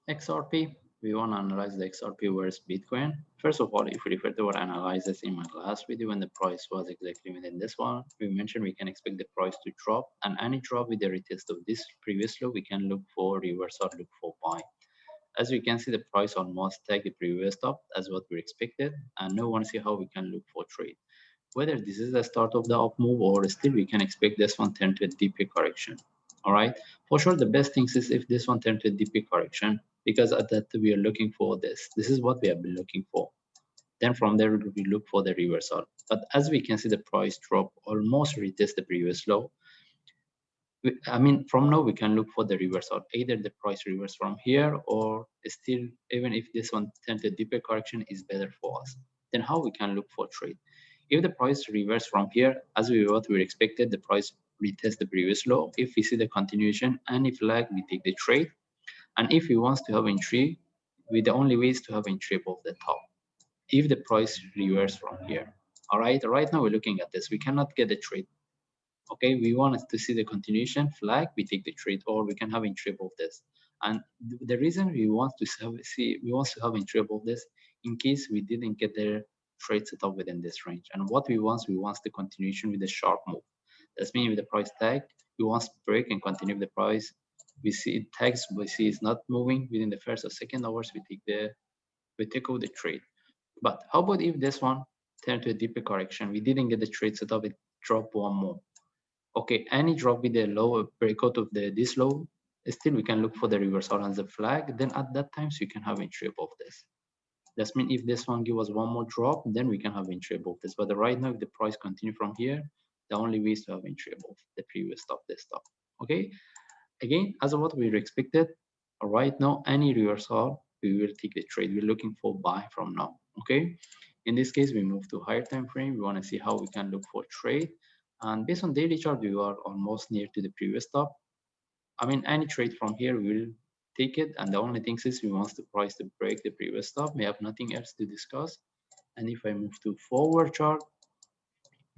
XRP, we want to analyze the XRP versus Bitcoin. First of all, if we refer to our analysis in my last video when the price was exactly within this one, we mentioned we can expect the price to drop, and any drop with the retest of this previous low, we can look for reverse or look for buy. As we can see, the price almost take the previous top as what we expected, and now we want to see how we can look for trade. Whether this is the start of the up move or still we can expect this one turn to a deeper correction. All right, for sure the best thing is if this one turn to a deeper correction, because at that we are looking for this is what we have been looking for. Then from there we look for the reversal, but as we can see the price drop almost retest the previous low. I mean, from now we can look for the reversal, either the price reverse from here or still, even if this one turns a deeper correction is better for us. Then how we can look for trade? If the price reverse from here, as what we expected, the price retest the previous low. If we see the continuation and if lag, we take the trade. And if we want to have entry, the only way is to have entry above the top. If the price reverse from here, all right. Right now we're looking at this. We cannot get a trade. Okay, we want to see the continuation flag, we take the trade, or we can have entry above this. And the reason we want to have entry above this in case we didn't get the trade set up within this range. And what we want the continuation with a sharp move. That's meaning with the price tag, we want to break and continue with the price. We see it tags, we see it's not moving within the first or second hours, we take out the trade. But how about if this one turned to a deeper correction? We didn't get the trade set up, it dropped one more. Okay, any drop with the low breakout of this low, still we can look for the reversal on the flag. Then at that time, so you can have entry above this. That means if this one give us one more drop, then we can have entry above this. But right now, if the price continue from here, the only way is to have entry above the previous stop, this stop. Okay, again, as of what we expected, right now, any reversal, we will take the trade. We're looking for buy from now. Okay, in this case, we move to higher time frame. We want to see how we can look for trade. And based on daily chart, we are almost near to the previous top. I mean, any trade from here, we will take it. And the only thing is we want the price to break the previous top. We have nothing else to discuss. And if I move to forward chart,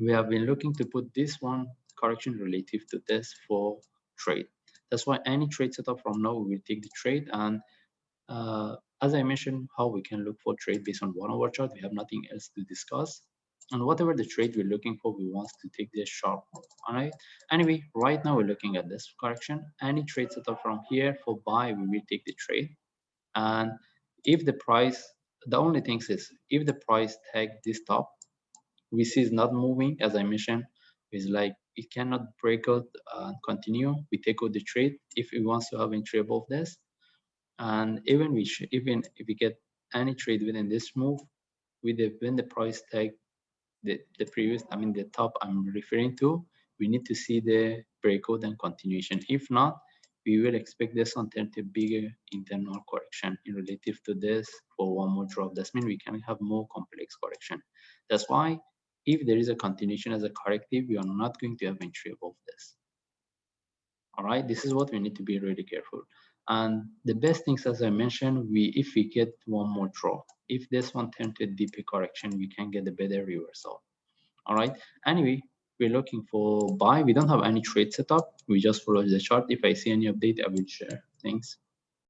we have been looking to put this one correction relative to this for trade. That's why any trade setup from now, we will take the trade. And as I mentioned, how we can look for trade based on 1 hour chart, we have nothing else to discuss. And whatever the trade we're looking for, we want to take this sharp move. All right. Anyway, right now we're looking at this correction. Any trade setup from here for buy, we will take the trade. And if the price, the only thing is if the price tag this top, we see is not moving, as I mentioned, is like it cannot break out and continue. We take out the trade if it wants to have entry above this. And even if we get any trade within this move, when the price tag the previous, I mean the top I'm referring to, we need to see the breakout and continuation. If not, we will expect this one to a bigger internal correction in relative to this for one more drop. That means we can have more complex correction. That's why if there is a continuation as a corrective, we are not going to have entry above this. All right, this is what we need to be really careful. And the best things, as I mentioned, if we get one more drop, if this one turns to a deeper correction, we can get a better reversal. All right. Anyway, we're looking for buy. We don't have any trade setup. We just follow the chart. If I see any update, I will share. Thanks.